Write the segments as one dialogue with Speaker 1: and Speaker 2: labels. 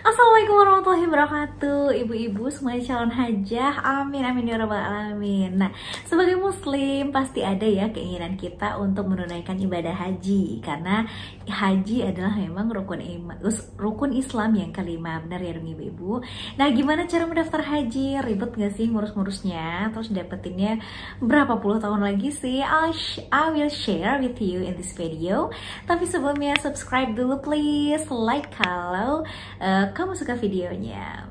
Speaker 1: Assalamualaikum warahmatullahi wabarakatuh, ibu-ibu semuanya calon hajah, amin amin ya rabbal alamin. Nah, sebagai muslim pasti ada ya keinginan kita untuk menunaikan ibadah haji, karena haji adalah memang rukun Islam yang kelima, benar ya dong ibu-ibu. Nah, gimana cara mendaftar haji? Ribet gak sih ngurus-ngurusnya? Terus dapetinnya berapa puluh tahun lagi sih? I will share with you in this video. Tapi sebelumnya subscribe dulu please, like kalau kamu suka videonya.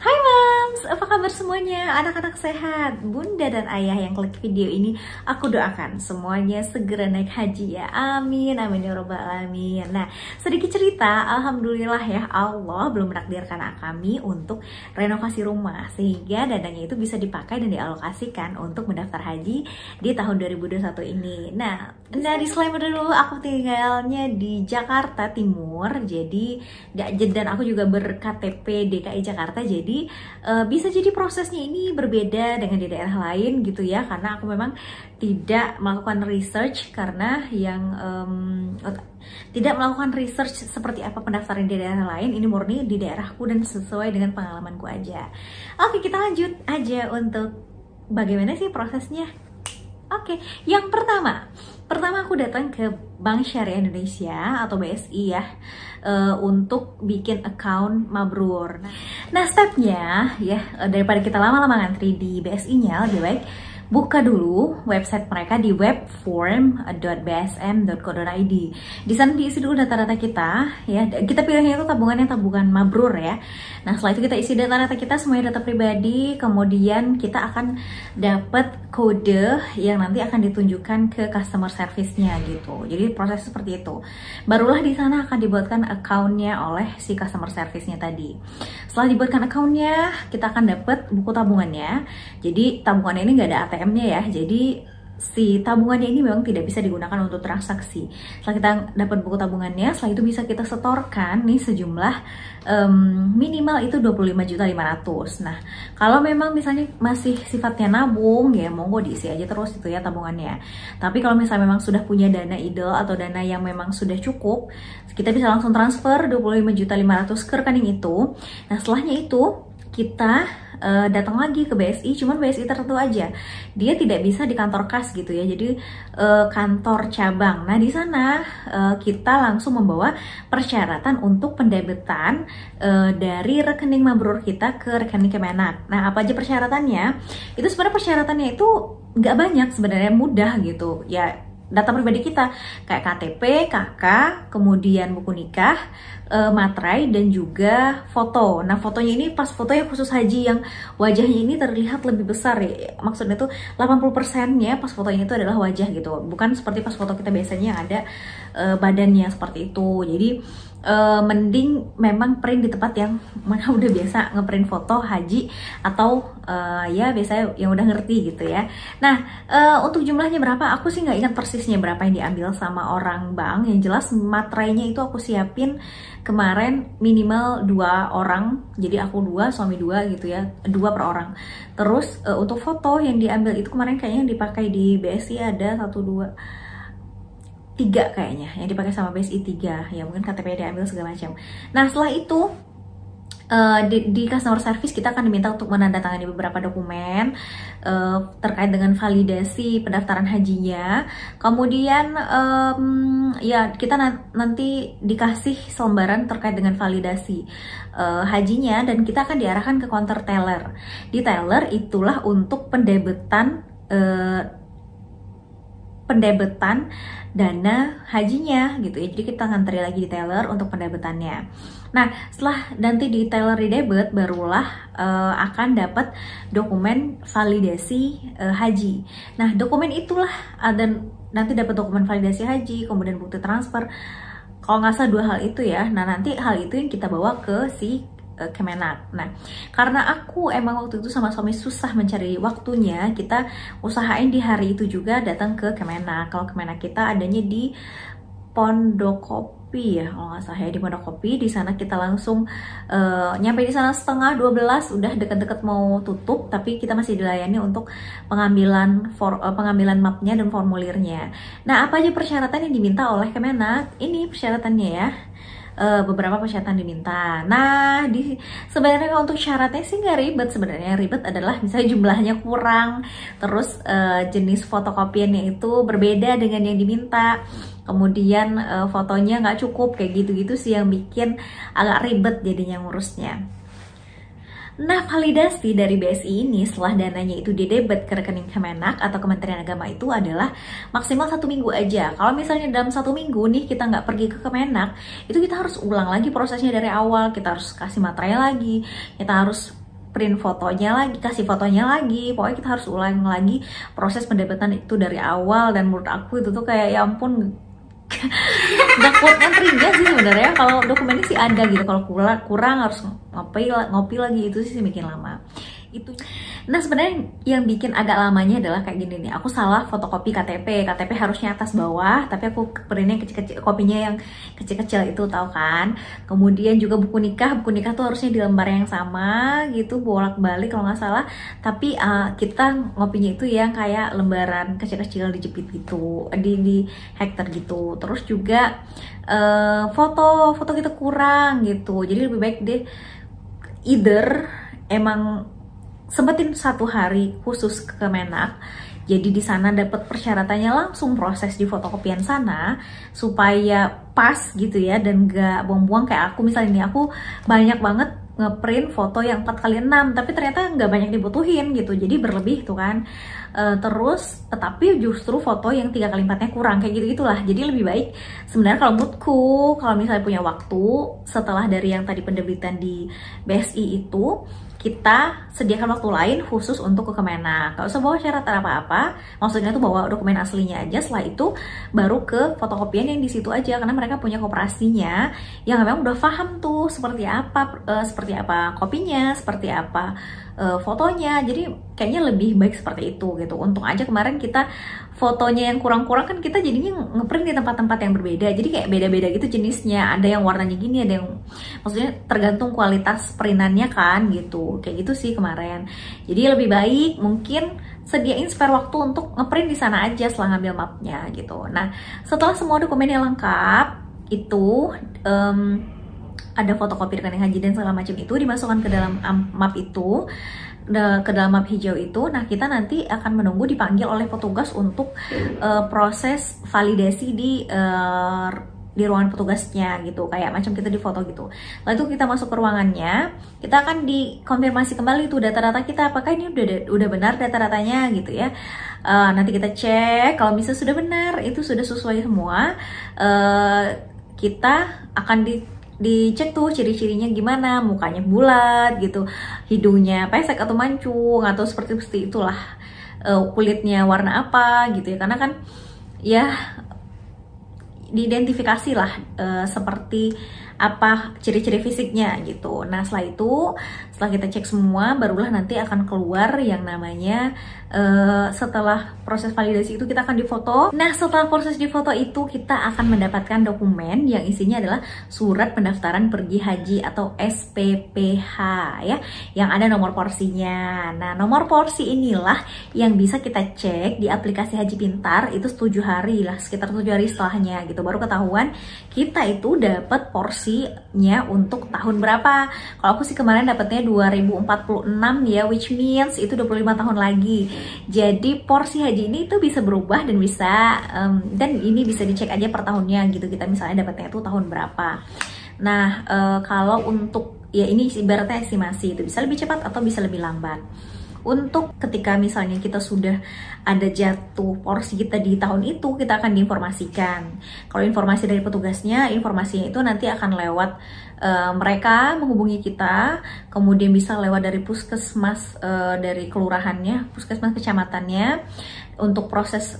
Speaker 1: Hai moms, apa kabar semuanya? Anak-anak sehat? Bunda dan ayah yang klik video ini, aku doakan semuanya segera naik haji ya. Amin, amin ya robbal alamin. Nah, sedikit cerita, alhamdulillah ya Allah belum menakdirkan kami untuk renovasi rumah, sehingga dananya itu bisa dipakai dan dialokasikan untuk mendaftar haji di tahun 2021 ini. Nah, disclaimer dulu, aku tinggalnya di Jakarta Timur, jadi dan aku juga ber-KTP DKI Jakarta, jadi bisa jadi prosesnya ini berbeda dengan di daerah lain gitu ya, karena aku memang tidak melakukan research, karena yang tidak melakukan research seperti apa pendaftaran di daerah lain, ini murni di daerahku dan sesuai dengan pengalamanku aja. Oke, kita lanjut aja untuk bagaimana sih prosesnya. Oke, yang pertama aku datang ke Bank Syariah Indonesia atau BSI ya, untuk bikin account mabrur. Nah, stepnya ya, daripada kita lama-lama ngantri di BSI-nya, lebih baik buka dulu website mereka di webform.bsm.co.id. Di sana diisi dulu data-data kita ya. Kita pilihnya itu tabungannya tabungan mabrur ya. Nah, setelah itu kita isi data-data kita, semuanya data pribadi, kemudian kita akan dapat kode yang nanti akan ditunjukkan ke customer service-nya gitu. Jadi proses seperti itu. Barulah di sana akan dibuatkan account-nya oleh si customer service-nya tadi. Setelah dibuatkan account-nya, kita akan dapat buku tabungannya. Jadi tabungannya ini nggak ada ATM-nya ya. Jadi si tabungannya ini memang tidak bisa digunakan untuk transaksi. Setelah kita dapat buku tabungannya, setelah itu bisa kita setorkan nih sejumlah minimal itu 25.500.000. Nah, kalau memang misalnya masih sifatnya nabung ya monggo diisi aja terus itu ya tabungannya. Tapi kalau misalnya memang sudah punya dana idle atau dana yang memang sudah cukup, kita bisa langsung transfer 25.500.000 ke rekening itu. Nah, setelahnya itu kita datang lagi ke BSI, cuman BSI tertentu aja. Dia tidak bisa di kantor kas gitu ya. Jadi kantor cabang. Nah, di sana kita langsung membawa persyaratan untuk pendebitan dari rekening mabrur kita ke rekening Kemenak. Nah, apa aja persyaratannya? Itu sebenarnya persyaratannya itu nggak banyak, sebenarnya mudah gitu. Ya, data pribadi kita kayak KTP, KK, kemudian buku nikah, materai, dan juga foto. Nah, fotonya ini pas fotonya khusus haji yang wajahnya ini terlihat lebih besar ya. Maksudnya tuh 80%-nya pas fotonya itu adalah wajah gitu. Bukan seperti pas foto kita biasanya ada badannya seperti itu. Jadi mending memang print di tempat yang mana udah biasa ngeprint foto haji atau ya biasanya yang udah ngerti gitu ya. Nah, untuk jumlahnya berapa aku sih nggak ingat persisnya berapa yang diambil sama orang bank. Yang jelas materainya itu aku siapin kemarin minimal 2 orang, jadi aku 2, suami 2 gitu ya, 2 per orang. Terus untuk foto yang diambil itu kemarin kayaknya yang dipakai di BSI ada 1, 2, 3 kayaknya yang dipakai sama BSI 3 ya, mungkin KTP diambil segala macam. Nah, setelah itu di customer service kita akan diminta untuk menandatangani beberapa dokumen terkait dengan validasi pendaftaran hajinya. Kemudian ya kita nanti dikasih selembaran terkait dengan validasi hajinya, dan kita akan diarahkan ke counter teller. Di teller itulah untuk pendebetan dana hajinya gitu ya. Jadi kita ngantri lagi di teller untuk pendebetannya. Nah, setelah nanti di teller di debit, barulah akan dapat dokumen validasi haji. Nah, dokumen itulah dan nanti dapat dokumen validasi haji, kemudian bukti transfer. Kalau nggak salah 2 hal itu ya. Nah, nanti hal itu yang kita bawa ke si Kemenak. Nah, karena aku emang waktu itu sama suami susah mencari waktunya, kita usahain di hari itu juga datang ke Kemenak. Kalau Kemenak kita adanya di Pondokopi Munokopi ya kalau nggak salah ya, di Munokopi. Di sana kita langsung nyampe di sana setengah 12, udah deket-deket mau tutup, tapi kita masih dilayani untuk pengambilan mapnya dan formulirnya. Nah, apa aja persyaratan yang diminta oleh Kemenak? Ini persyaratannya ya. Beberapa persyaratan diminta. Nah, sebenarnya kalau untuk syaratnya sih nggak ribet sebenarnya. Yang ribet adalah misalnya jumlahnya kurang, terus jenis fotokopiannya itu berbeda dengan yang diminta, kemudian fotonya nggak cukup, kayak gitu-gitu sih yang bikin agak ribet jadinya ngurusnya. Nah, validasi dari BSI ini setelah dananya itu didebet ke rekening Kemenak atau Kementerian Agama itu adalah maksimal 1 minggu aja. Kalau misalnya dalam 1 minggu nih kita nggak pergi ke Kemenak, itu kita harus ulang lagi prosesnya dari awal. Kita harus kasih materai lagi, kita harus print fotonya lagi, kasih fotonya lagi. Pokoknya kita harus ulang lagi proses pendebetan itu dari awal. Dan menurut aku itu tuh kayak ya ampun, udah kuat ngantrinya sih sebenarnya. Kalau dokumennya sih ada gitu, kalau kurang harus ngopi lagi, itu sih bikin lama itu. Nah, sebenarnya yang bikin agak lamanya adalah kayak gini nih, aku salah fotokopi KTP harusnya atas bawah, tapi aku printnya kecil-kecil, kopinya yang kecil-kecil itu, tahu kan. Kemudian juga buku nikah tuh harusnya di lembar yang sama gitu, bolak-balik kalau nggak salah, tapi kita ngopinya itu yang kayak lembaran kecil-kecil dijepit gitu, di hektar gitu. Terus juga foto kita kurang gitu, jadi lebih baik deh either emang sempetin 1 hari khusus ke Kemenak, jadi di sana dapat persyaratannya langsung proses di fotokopian sana supaya pas gitu ya, dan gak buang-buang kayak aku misalnya nih, aku banyak banget ngeprint foto yang 4x6 tapi ternyata nggak banyak dibutuhin gitu, jadi berlebih tuh kan. Terus tetapi justru foto yang 3x4-nya kurang, kayak gitu gitulah. Jadi lebih baik sebenarnya kalau menurutku, kalau misalnya punya waktu setelah dari yang tadi pendebitan di BSI itu, kita sediakan waktu lain khusus untuk ke Kemenak. Gak usah bawa syaratan apa-apa, maksudnya tuh bawa dokumen aslinya aja. Setelah itu baru ke fotokopian yang di situ aja, karena mereka punya koperasinya yang memang udah paham tuh seperti apa kopinya, seperti apa fotonya. Jadi kayaknya lebih baik seperti itu gitu. Untung aja kemarin kita fotonya yang kurang-kurang kan kita jadinya ngeprint di tempat-tempat yang berbeda, jadi kayak beda-beda gitu jenisnya, ada yang warnanya gini, ada yang maksudnya tergantung kualitas printannya kan gitu, kayak gitu sih kemarin. Jadi lebih baik mungkin sediain spare waktu untuk ngeprint di sana aja setelah ngambil mapnya gitu. Nah, setelah semua dokumennya lengkap itu ada fotokopi rekening haji dan segala macam itu dimasukkan ke dalam map itu, ke dalam map hijau itu. Nah, kita nanti akan menunggu dipanggil oleh petugas untuk proses validasi di ruangan petugasnya gitu, kayak macam kita di foto gitu. Lalu itu kita masuk ke ruangannya, kita akan dikonfirmasi kembali tuh data-data kita, apakah ini udah benar data-datanya gitu ya. Nanti kita cek, kalau misalnya sudah benar, itu sudah sesuai semua, kita akan dicek tuh ciri-cirinya gimana, mukanya bulat gitu, hidungnya pesek atau mancung atau seperti itulah, kulitnya warna apa gitu ya, karena kan ya diidentifikasi lah seperti apa ciri-ciri fisiknya gitu. Nah, setelah kita cek semua, barulah nanti akan keluar yang namanya setelah proses validasi itu kita akan difoto. Nah, setelah proses difoto itu kita akan mendapatkan dokumen yang isinya adalah surat pendaftaran pergi haji atau SPPH ya, yang ada nomor porsinya. Nah, nomor porsi inilah yang bisa kita cek di aplikasi Haji Pintar itu 7 hari lah, sekitar 7 hari setelahnya gitu, baru ketahuan kita itu dapat porsinya untuk tahun berapa. Kalau aku sih kemarin dapatnya 2046 ya, which means itu 25 tahun lagi. Jadi porsi haji ini itu bisa berubah dan dan ini bisa dicek aja per tahunnya gitu, kita misalnya dapatnya itu tahun berapa. Nah, kalau untuk ya ini ibaratnya estimasi, itu bisa lebih cepat atau bisa lebih lambat. Untuk ketika misalnya kita sudah ada jatuh porsi kita di tahun itu, kita akan diinformasikan. Kalau informasi dari petugasnya, informasinya itu nanti akan lewat mereka menghubungi kita, kemudian bisa lewat dari puskesmas, dari kelurahannya, puskesmas kecamatannya, untuk proses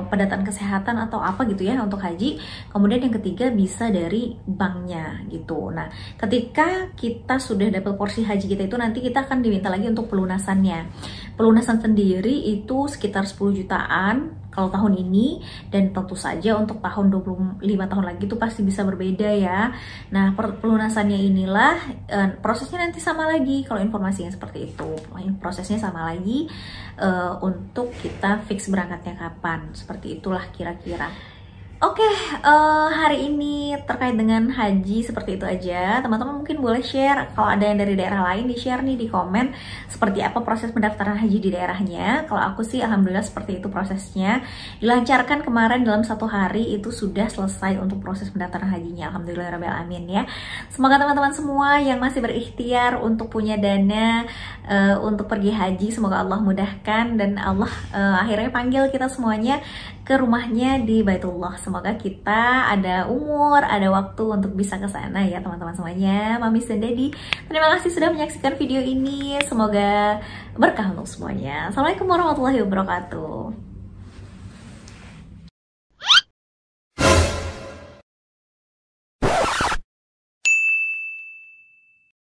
Speaker 1: pendataan kesehatan atau apa gitu ya untuk haji. Kemudian yang ketiga bisa dari banknya gitu. Nah, ketika kita sudah dapat porsi haji kita itu, nanti kita akan diminta lagi untuk pelunasannya. Pelunasan sendiri itu sekitar 10 jutaan kalau tahun ini, dan tentu saja untuk tahun 25 tahun lagi itu pasti bisa berbeda ya. Nah, pelunasannya inilah prosesnya nanti sama lagi. Kalau informasinya seperti itu, prosesnya sama lagi untuk kita fix berangkatnya kapan. Seperti itulah kira-kira. Oke, hari ini terkait dengan haji seperti itu aja. Teman-teman mungkin boleh share, kalau ada yang dari daerah lain di-share nih di komen seperti apa proses pendaftaran haji di daerahnya. Kalau aku sih alhamdulillah seperti itu prosesnya. Dilancarkan kemarin dalam 1 hari itu sudah selesai untuk proses pendaftaran hajinya. Alhamdulillahirrahmanirrahim ya. Semoga teman-teman semua yang masih berikhtiar untuk punya dana untuk pergi haji, semoga Allah mudahkan dan Allah akhirnya panggil kita semuanya ke rumahnya di Baitullah. Semoga kita ada umur, ada waktu untuk bisa ke sana ya teman-teman semuanya. Mami dan Daddy, terima kasih sudah menyaksikan video ini. Semoga berkah untuk semuanya. Assalamualaikum warahmatullahi wabarakatuh.